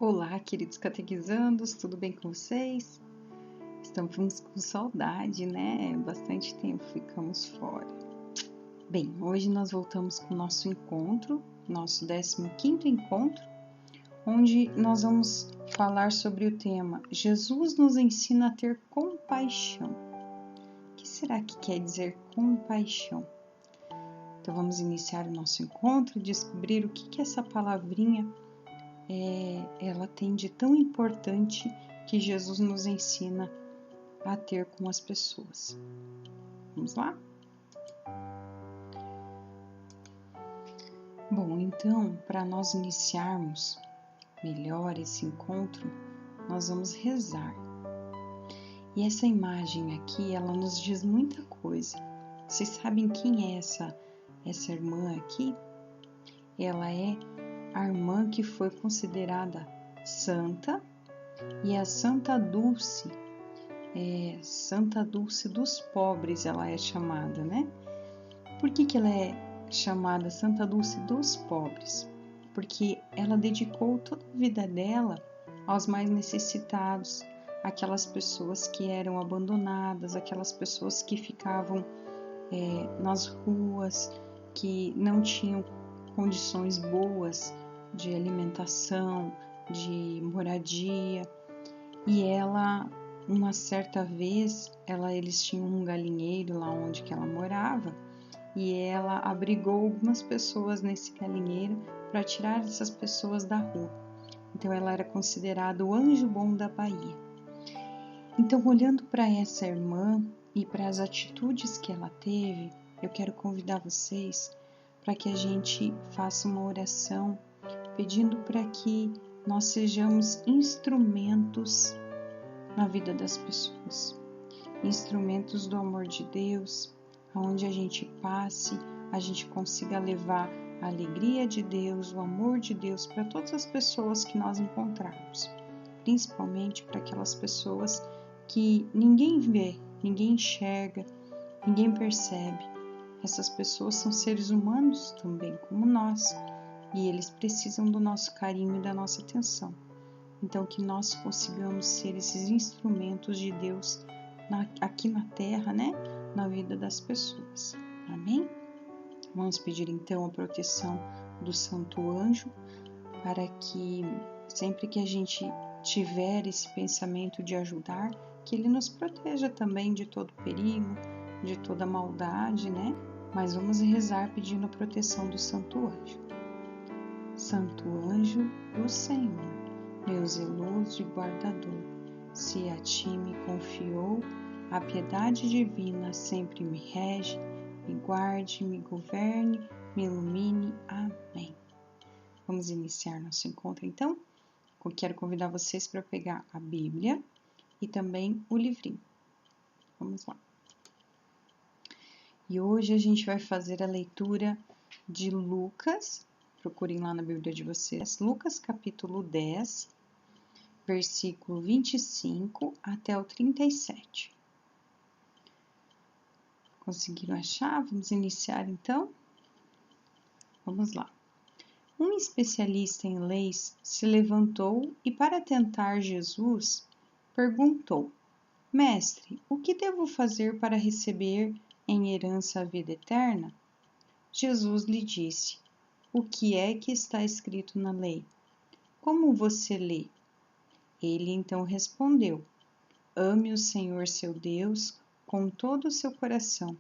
Olá, queridos catequizandos, tudo bem com vocês? Estamos com saudade, né? Bastante tempo ficamos fora. Bem, hoje nós voltamos com o nosso encontro, nosso 15º encontro, onde nós vamos falar sobre o tema Jesus nos ensina a ter compaixão. O que será que quer dizer compaixão? Então vamos iniciar o nosso encontro e descobrir o que essa palavrinha ela tem de tão importante que Jesus nos ensina a ter com as pessoas. Vamos lá? Bom, então, para nós iniciarmos melhor esse encontro, nós vamos rezar. E essa imagem aqui, ela nos diz muita coisa. Vocês sabem quem é essa irmã aqui? Ela é a irmã que foi considerada santa e a Santa Dulce. Santa Dulce dos pobres, ela é chamada, né? Por que ela é chamada Santa Dulce dos pobres? Porque ela dedicou toda a vida dela aos mais necessitados, aquelas pessoas que eram abandonadas, aquelas pessoas que ficavam nas ruas, que não tinham condições boas de alimentação, de moradia. E ela, uma certa vez, eles tinham um galinheiro lá onde que ela morava, e ela abrigou algumas pessoas nesse galinheiro para tirar essas pessoas da rua. Então ela era considerada o anjo bom da Bahia. Então, olhando para essa irmã e para as atitudes que ela teve, eu quero convidar vocês para que a gente faça uma oração pedindo para que nós sejamos instrumentos na vida das pessoas, instrumentos do amor de Deus, aonde a gente passe, a gente consiga levar a alegria de Deus, o amor de Deus para todas as pessoas que nós encontrarmos, principalmente para aquelas pessoas que ninguém vê, ninguém enxerga, ninguém percebe. Essas pessoas são seres humanos também como nós, e eles precisam do nosso carinho e da nossa atenção. Então, que nós consigamos ser esses instrumentos de Deus aqui na Terra, né? Na vida das pessoas. Amém? Vamos pedir então a proteção do Santo Anjo, para que sempre que a gente tiver esse pensamento de ajudar, que ele nos proteja também de todo perigo, de toda maldade, né? Mas vamos rezar pedindo a proteção do Santo Anjo. Santo Anjo do Senhor, meu zeloso e guardador, se a ti me confiou, a piedade divina sempre me rege, me guarde, me governe, me ilumine. Amém. Vamos iniciar nosso encontro então? Eu quero convidar vocês para pegar a Bíblia e também o livrinho. Vamos lá. E hoje a gente vai fazer a leitura de Lucas. Procurem lá na Bíblia de vocês. Lucas capítulo 10, versículo 25 até o 37. Conseguiram achar? Vamos iniciar então? Vamos lá. Um especialista em leis se levantou e, para tentar Jesus, perguntou: Mestre, o que devo fazer para receber em herança a vida eterna? Jesus lhe disse: O que é que está escrito na lei? Como você lê? Ele então respondeu: Ame o Senhor seu Deus com todo o seu coração,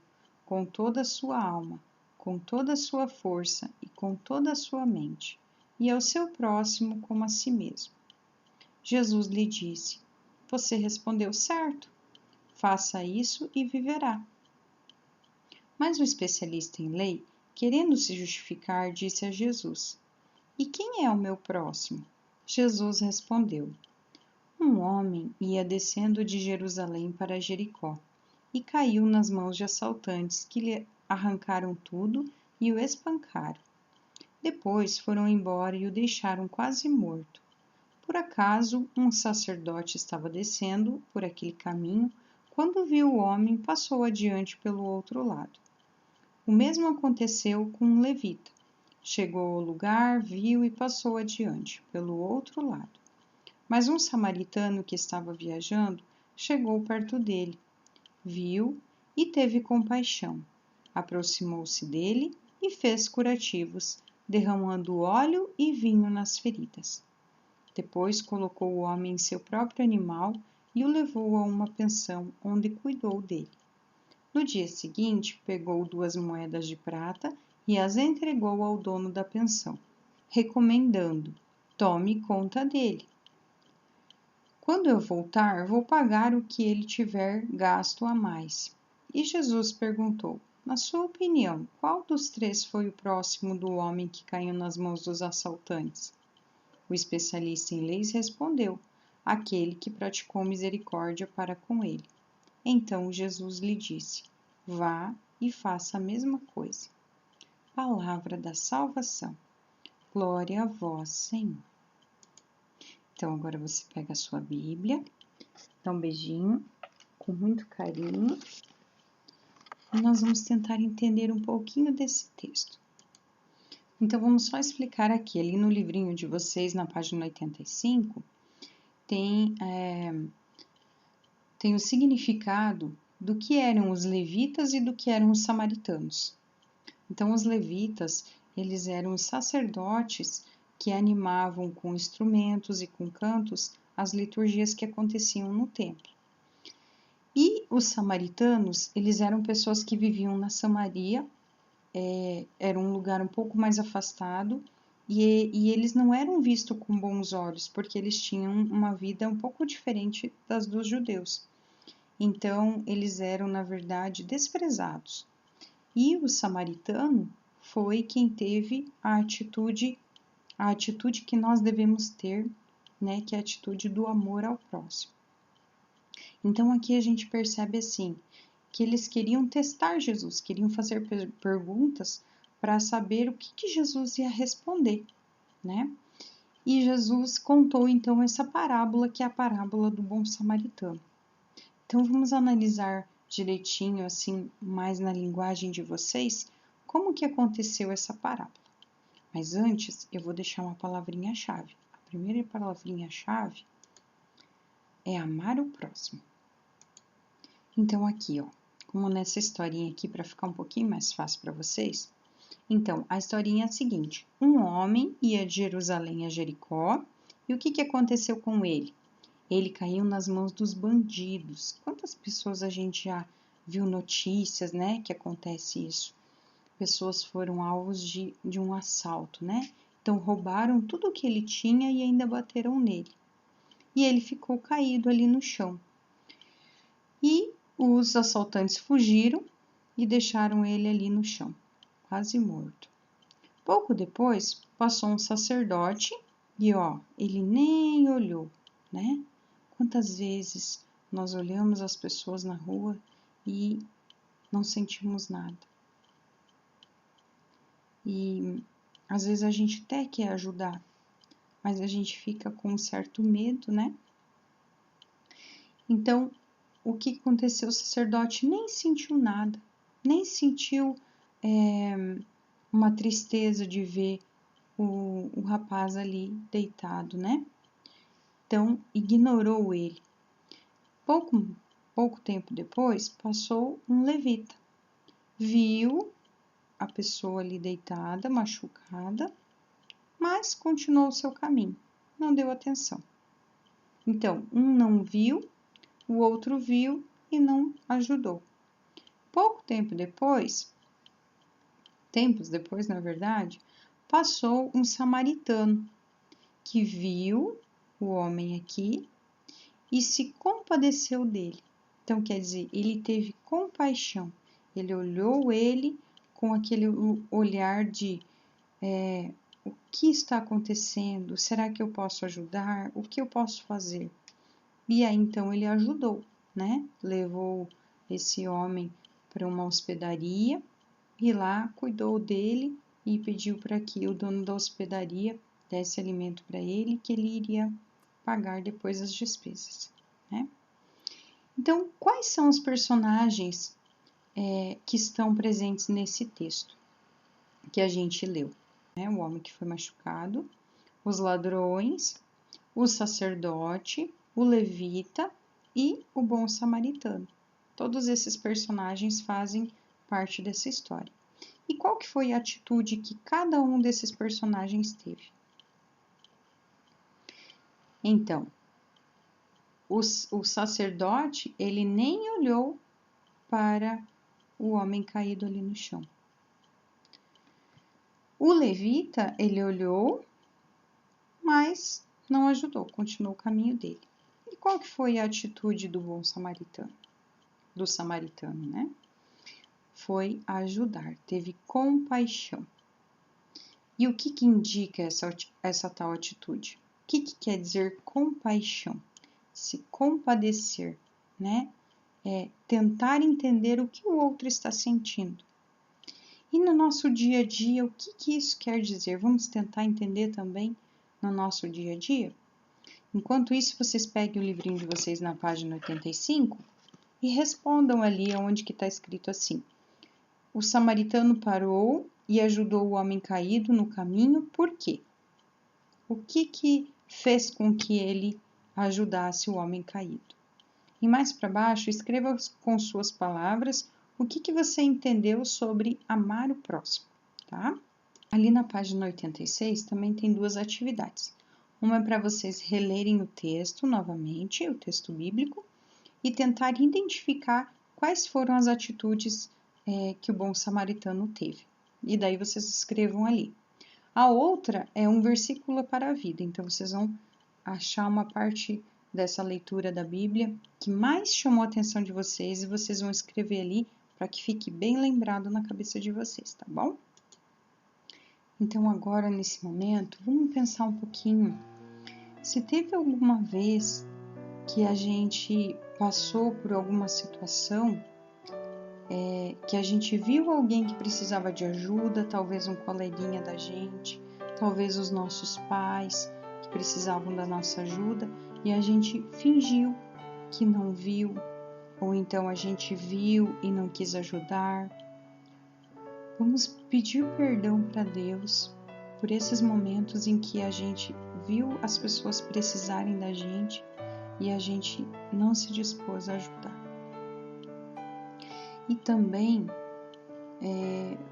com toda a sua alma, com toda a sua força e com toda a sua mente, e ao seu próximo como a si mesmo. Jesus lhe disse: Você respondeu certo. Faça isso e viverá. Mas o especialista em lei, querendo se justificar, disse a Jesus: E quem é o meu próximo? Jesus respondeu: Um homem ia descendo de Jerusalém para Jericó e caiu nas mãos de assaltantes que lhe arrancaram tudo e o espancaram. Depois foram embora e o deixaram quase morto. Por acaso, um sacerdote estava descendo por aquele caminho. Quando viu o homem, passou adiante pelo outro lado. O mesmo aconteceu com um levita. Chegou ao lugar, viu e passou adiante, pelo outro lado. Mas um samaritano que estava viajando chegou perto dele, viu e teve compaixão. Aproximou-se dele e fez curativos, derramando óleo e vinho nas feridas. Depois colocou o homem em seu próprio animal e o levou a uma pensão, onde cuidou dele. No dia seguinte, pegou 2 moedas de prata e as entregou ao dono da pensão, recomendando: tome conta dele. Quando eu voltar, vou pagar o que ele tiver gasto a mais. E Jesus perguntou: na sua opinião, qual dos 3 foi o próximo do homem que caiu nas mãos dos assaltantes? O especialista em leis respondeu: aquele que praticou misericórdia para com ele. Então Jesus lhe disse: vá e faça a mesma coisa. Palavra da salvação. Glória a vós, Senhor. Então agora você pega a sua Bíblia, dá um beijinho, com muito carinho, e nós vamos tentar entender um pouquinho desse texto. Então vamos só explicar aqui, ali no livrinho de vocês, na página 85, tem o significado do que eram os levitas e do que eram os samaritanos. Então os levitas, eles eram os sacerdotes que animavam com instrumentos e com cantos as liturgias que aconteciam no templo. E os samaritanos, eles eram pessoas que viviam na Samaria, era um lugar um pouco mais afastado, e eles não eram vistos com bons olhos, porque eles tinham uma vida um pouco diferente das dos judeus. Então, eles eram, na verdade, desprezados. E o samaritano foi quem teve a atitude que nós devemos ter, né, que é a atitude do amor ao próximo. Então, aqui a gente percebe assim, que eles queriam testar Jesus, queriam fazer perguntas para saber o que Jesus ia responder, né? E Jesus contou então essa parábola, que é a parábola do bom samaritano. Então vamos analisar direitinho, assim, mais na linguagem de vocês, como que aconteceu essa parábola. Mas antes, eu vou deixar uma palavrinha-chave. A primeira palavrinha-chave é amar o próximo. Então aqui, ó, como nessa historinha aqui, para ficar um pouquinho mais fácil para vocês. Então, a historinha é a seguinte: um homem ia de Jerusalém a Jericó, e o que aconteceu com ele? Ele caiu nas mãos dos bandidos. Quantas pessoas a gente já viu notícias, né, que acontece isso? Pessoas foram alvos de um assalto, né? Então, roubaram tudo o que ele tinha e ainda bateram nele. E ele ficou caído ali no chão. E os assaltantes fugiram e deixaram ele ali no chão, quase morto. Pouco depois, passou um sacerdote e, ó, ele nem olhou, né? Quantas vezes nós olhamos as pessoas na rua e não sentimos nada? E às vezes a gente até quer ajudar, mas a gente fica com um certo medo, né? Então, o que aconteceu? O sacerdote nem sentiu nada, nem sentiu uma tristeza de ver o rapaz ali deitado, né? Então, ignorou ele. Pouco tempo depois, passou um levita. Viu a pessoa ali deitada, machucada, mas continuou o seu caminho, não deu atenção. Então, um não viu, o outro viu e não ajudou. Tempos depois, na verdade, passou um samaritano que viu o homem aqui e se compadeceu dele. Então, quer dizer, ele teve compaixão, ele olhou ele com aquele olhar de o que está acontecendo? Será que eu posso ajudar? O que eu posso fazer? E aí, então, ele ajudou, né? Levou esse homem para uma hospedaria e lá cuidou dele e pediu para que o dono da hospedaria desse alimento para ele, que ele iria pagar depois as despesas, né? Então, quais são os personagens que estão presentes nesse texto que a gente leu? O homem que foi machucado, os ladrões, o sacerdote, o levita e o bom samaritano. Todos esses personagens fazem parte dessa história. E qual que foi a atitude que cada um desses personagens teve? Então, o sacerdote, ele nem olhou para o homem caído ali no chão. O levita, ele olhou, mas não ajudou, continuou o caminho dele. E qual que foi a atitude do bom samaritano? Do samaritano, né? Foi ajudar, teve compaixão. E o que indica essa tal atitude? O que quer dizer compaixão? Se compadecer, né? É tentar entender o que o outro está sentindo. E no nosso dia a dia, o que isso quer dizer? Vamos tentar entender também no nosso dia a dia? Enquanto isso, vocês peguem o livrinho de vocês na página 85 e respondam ali onde que está escrito assim. O samaritano parou e ajudou o homem caído no caminho, por quê? O que fez com que ele ajudasse o homem caído? E mais para baixo, escreva com suas palavras o que você entendeu sobre amar o próximo, tá? Ali na página 86 também tem duas atividades. Uma é para vocês relerem o texto novamente, o texto bíblico, e tentar identificar quais foram as atitudes que o bom samaritano teve. E daí vocês escrevam ali. A outra é um versículo para a vida, então vocês vão achar uma parte dessa leitura da Bíblia que mais chamou a atenção de vocês e vocês vão escrever ali para que fique bem lembrado na cabeça de vocês, tá bom? Então agora, nesse momento, vamos pensar um pouquinho. Se teve alguma vez que a gente passou por alguma situação, que a gente viu alguém que precisava de ajuda, talvez um coleguinha da gente, talvez os nossos pais que precisavam da nossa ajuda, e a gente fingiu que não viu, ou então a gente viu e não quis ajudar. Vamos pedir perdão para Deus por esses momentos em que a gente viu as pessoas precisarem da gente e a gente não se dispôs a ajudar. E também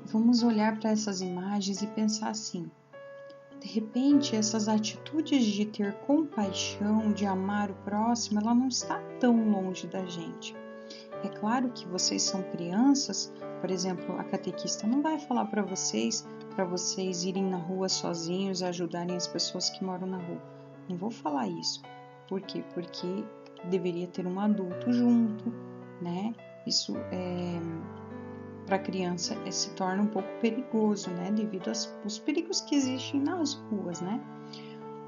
vamos olhar para essas imagens e pensar assim, de repente essas atitudes de ter compaixão, de amar o próximo, ela não está tão longe da gente. É claro que vocês são crianças, por exemplo, a catequista não vai falar para vocês irem na rua sozinhos e ajudarem as pessoas que moram na rua. Não vou falar isso. Por quê? Porque deveria ter um adulto junto, né? Isso para a criança se torna um pouco perigoso, né? Devido aos perigos que existem nas ruas, né?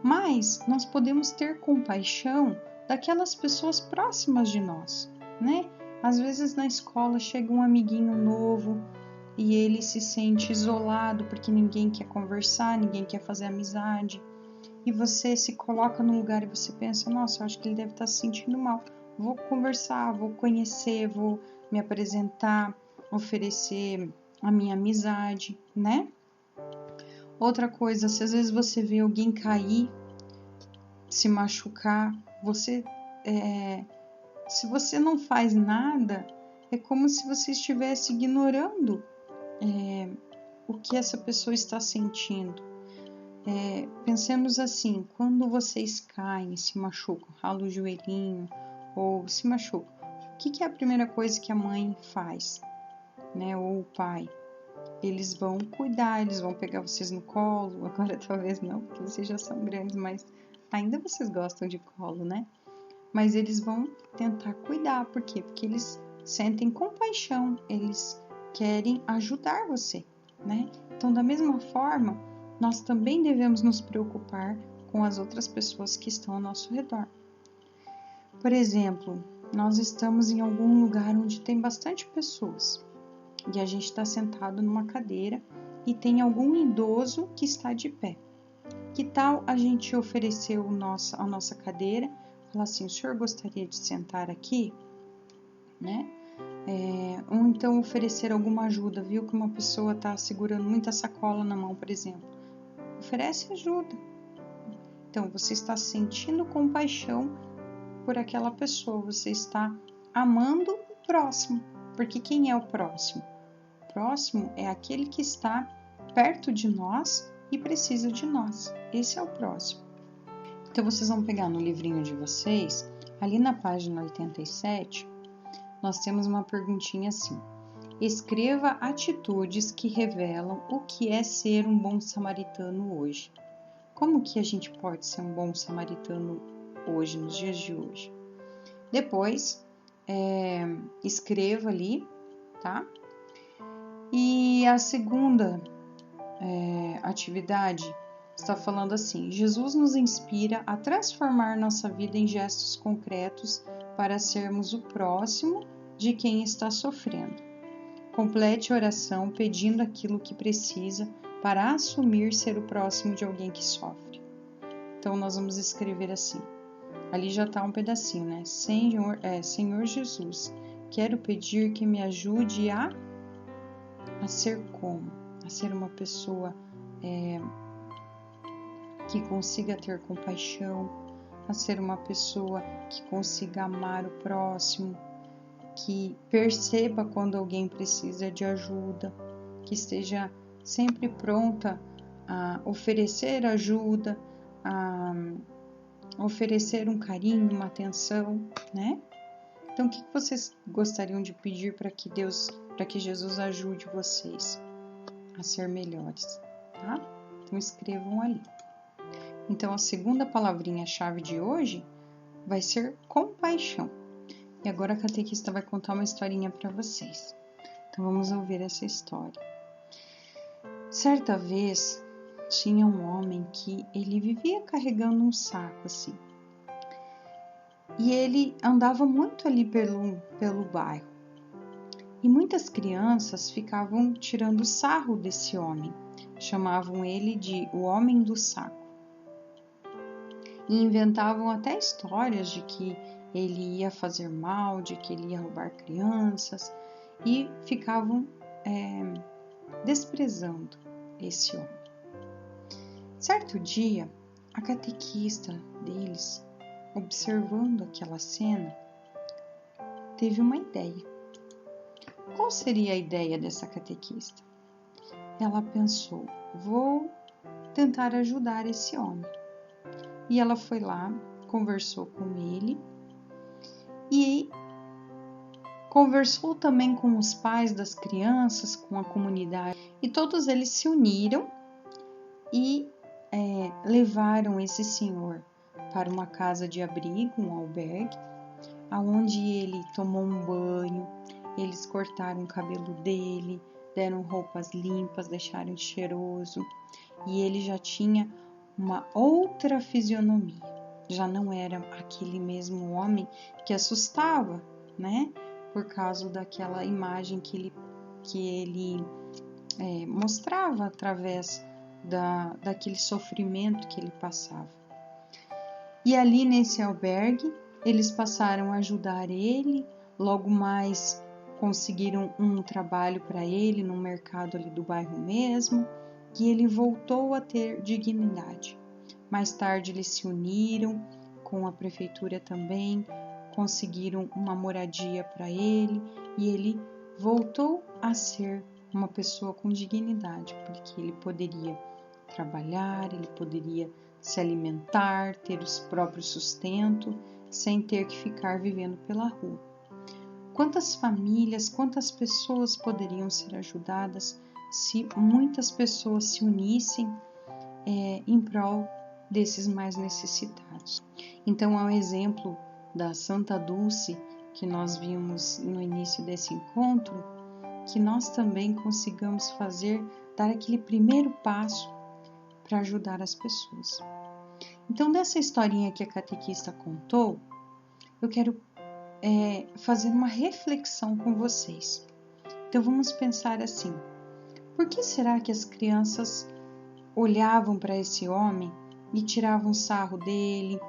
Mas nós podemos ter compaixão daquelas pessoas próximas de nós, né? Às vezes na escola chega um amiguinho novo e ele se sente isolado porque ninguém quer conversar, ninguém quer fazer amizade. E você se coloca num lugar e você pensa, nossa, eu acho que ele deve estar se sentindo mal. Vou conversar, vou conhecer, vou me apresentar, oferecer a minha amizade, né? Outra coisa, se às vezes você vê alguém cair, se machucar, se você não faz nada, é como se você estivesse ignorando o que essa pessoa está sentindo. Pensemos assim, quando vocês caem, se machucam, ralam o joelhinho ou se machucam, o que é a primeira coisa que a mãe faz, né? Ou o pai? Eles vão cuidar, eles vão pegar vocês no colo, agora talvez não, porque vocês já são grandes, mas ainda vocês gostam de colo, né? Mas eles vão tentar cuidar, por quê? Porque eles sentem compaixão, eles querem ajudar você, né? Então, da mesma forma, nós também devemos nos preocupar com as outras pessoas que estão ao nosso redor. Por exemplo, nós estamos em algum lugar onde tem bastante pessoas e a gente está sentado numa cadeira e tem algum idoso que está de pé. Que tal a gente oferecer a nossa cadeira, falar assim, o senhor gostaria de sentar aqui? Né? Ou então oferecer alguma ajuda, viu que uma pessoa está segurando muita sacola na mão, por exemplo. Oferece ajuda. Então, você está sentindo compaixão por aquela pessoa, você está amando o próximo. Porque quem é o próximo? O próximo é aquele que está perto de nós e precisa de nós. Esse é o próximo. Então, vocês vão pegar no livrinho de vocês, ali na página 87, nós temos uma perguntinha assim. Escreva atitudes que revelam o que é ser um bom samaritano hoje. Como que a gente pode ser um bom samaritano hoje, nos dias de hoje? Depois, escreva ali, tá? E a segunda atividade está falando assim: Jesus nos inspira a transformar nossa vida em gestos concretos para sermos o próximo de quem está sofrendo. Complete a oração pedindo aquilo que precisa para assumir ser o próximo de alguém que sofre. Então, nós vamos escrever assim. Ali já está um pedacinho, né? Senhor Jesus, quero pedir que me ajude a ser como? A ser uma pessoa que consiga ter compaixão, a ser uma pessoa que consiga amar o próximo, que perceba quando alguém precisa de ajuda, que esteja sempre pronta a oferecer ajuda, a oferecer um carinho, uma atenção, né? Então, o que vocês gostariam de pedir para que Jesus ajude vocês a ser melhores, tá? Então, escrevam ali. Então, a segunda palavrinha-chave de hoje vai ser compaixão. E agora a catequista vai contar uma historinha para vocês. Então, vamos ouvir essa história. Certa vez, tinha um homem que ele vivia carregando um saco assim. E ele andava muito ali pelo bairro. E muitas crianças ficavam tirando sarro desse homem. Chamavam ele de o homem do saco. E inventavam até histórias de que ele ia fazer mal, de que ele ia roubar crianças. E ficavam desprezando esse homem. Certo dia, a catequista deles, observando aquela cena, teve uma ideia. Qual seria a ideia dessa catequista? Ela pensou, vou tentar ajudar esse homem. E ela foi lá, conversou com ele e conversou também com os pais das crianças, com a comunidade. E todos eles se uniram e levaram esse senhor para uma casa de abrigo, um albergue, aonde ele tomou um banho, eles cortaram o cabelo dele, deram roupas limpas, deixaram cheiroso, e ele já tinha uma outra fisionomia, já não era aquele mesmo homem que assustava, né? Por causa daquela imagem que ele mostrava através daquele sofrimento que ele passava. E ali nesse albergue, eles passaram a ajudar ele, logo mais conseguiram um trabalho para ele no mercado ali do bairro mesmo, e ele voltou a ter dignidade. Mais tarde eles se uniram com a prefeitura também, conseguiram uma moradia para ele e ele voltou a ser uma pessoa com dignidade, porque ele poderia trabalhar, ele poderia se alimentar, ter o próprio sustento, sem ter que ficar vivendo pela rua. Quantas famílias, quantas pessoas poderiam ser ajudadas se muitas pessoas se unissem em prol desses mais necessitados? Então, é um exemplo da Santa Dulce que nós vimos no início desse encontro, que nós também consigamos dar aquele primeiro passo para ajudar as pessoas. Então, dessa historinha que a catequista contou, eu quero fazer uma reflexão com vocês. Então, vamos pensar assim: por que será que as crianças olhavam para esse homem e tiravam sarro dele?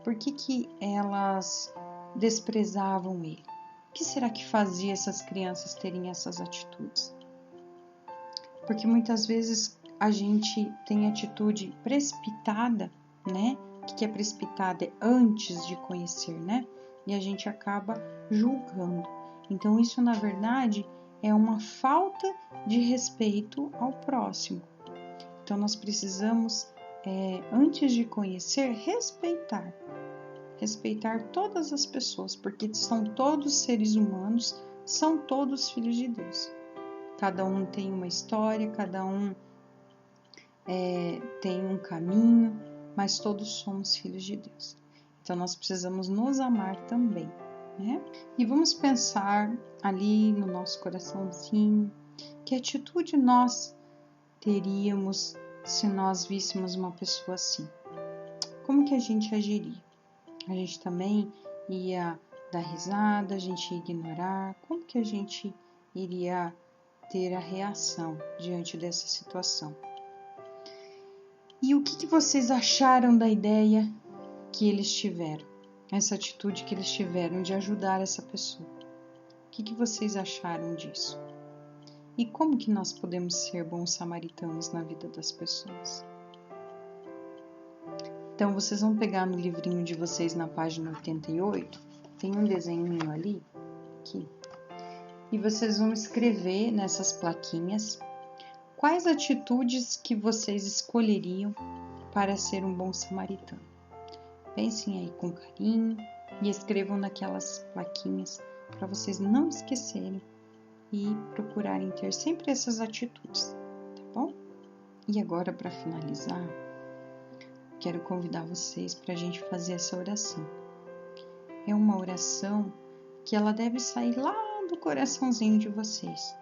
Por que elas desprezavam ele? O que será que fazia essas crianças terem essas atitudes? Porque muitas vezes a gente tem atitude precipitada, né? O que é precipitado é antes de conhecer, né? E a gente acaba julgando. Então, isso, na verdade, é uma falta de respeito ao próximo. Então, nós precisamos, antes de conhecer, respeitar todas as pessoas, porque são todos seres humanos, são todos filhos de Deus. Cada um tem uma história, cada um tem um caminho, mas todos somos filhos de Deus. Então, nós precisamos nos amar também, né? E vamos pensar ali no nosso coraçãozinho, que atitude nós teríamos se nós víssemos uma pessoa assim? Como que a gente agiria? A gente também ia dar risada, a gente ia ignorar? Como que a gente iria ter a reação diante dessa situação? E o que vocês acharam da ideia que eles tiveram? Essa atitude que eles tiveram de ajudar essa pessoa? O que vocês acharam disso? E como que nós podemos ser bons samaritanos na vida das pessoas? Então, vocês vão pegar no livrinho de vocês na página 88, tem um desenho ali, aqui, e vocês vão escrever nessas plaquinhas quais atitudes que vocês escolheriam para ser um bom samaritano. Pensem aí com carinho e escrevam naquelas plaquinhas para vocês não esquecerem e procurarem ter sempre essas atitudes, tá bom? E agora, para finalizar, quero convidar vocês para a gente fazer essa oração. É uma oração que ela deve sair lá do coraçãozinho de vocês,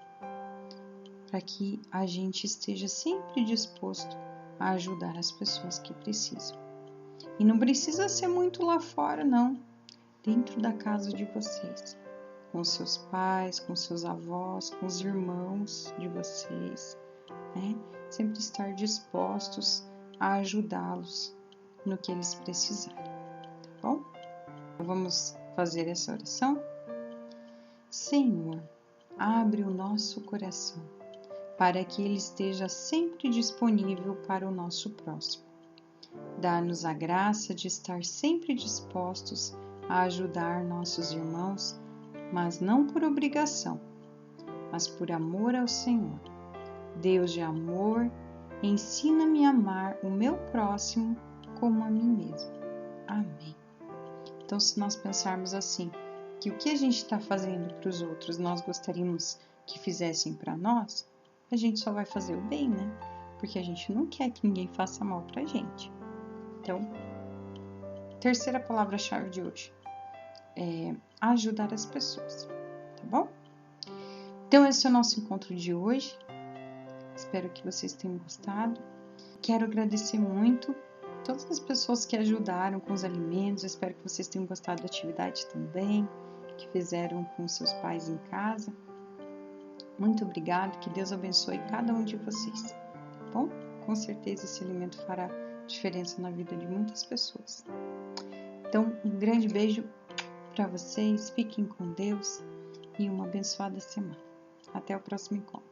para que a gente esteja sempre disposto a ajudar as pessoas que precisam. E não precisa ser muito lá fora, não. Dentro da casa de vocês, com seus pais, com seus avós, com os irmãos de vocês, né? Sempre estar dispostos a ajudá-los no que eles precisarem, tá bom? Então, vamos fazer essa oração? Senhor, abre o nosso coração para que ele esteja sempre disponível para o nosso próximo. Dá-nos a graça de estar sempre dispostos a ajudar nossos irmãos, mas não por obrigação, mas por amor ao Senhor. Deus de amor, ensina-me a amar o meu próximo como a mim mesmo. Amém. Então, se nós pensarmos assim, que o que a gente está fazendo para os outros, nós gostaríamos que fizessem para nós, a gente só vai fazer o bem, né? Porque a gente não quer que ninguém faça mal para a gente. Então, terceira palavra-chave de hoje é ajudar as pessoas, tá bom? Então, esse é o nosso encontro de hoje. Espero que vocês tenham gostado. Quero agradecer muito todas as pessoas que ajudaram com os alimentos. Espero que vocês tenham gostado da atividade também, que fizeram com seus pais em casa. Muito obrigado, que Deus abençoe cada um de vocês, tá bom? Com certeza esse alimento fará diferença na vida de muitas pessoas. Então, um grande beijo para vocês, fiquem com Deus e uma abençoada semana. Até o próximo encontro.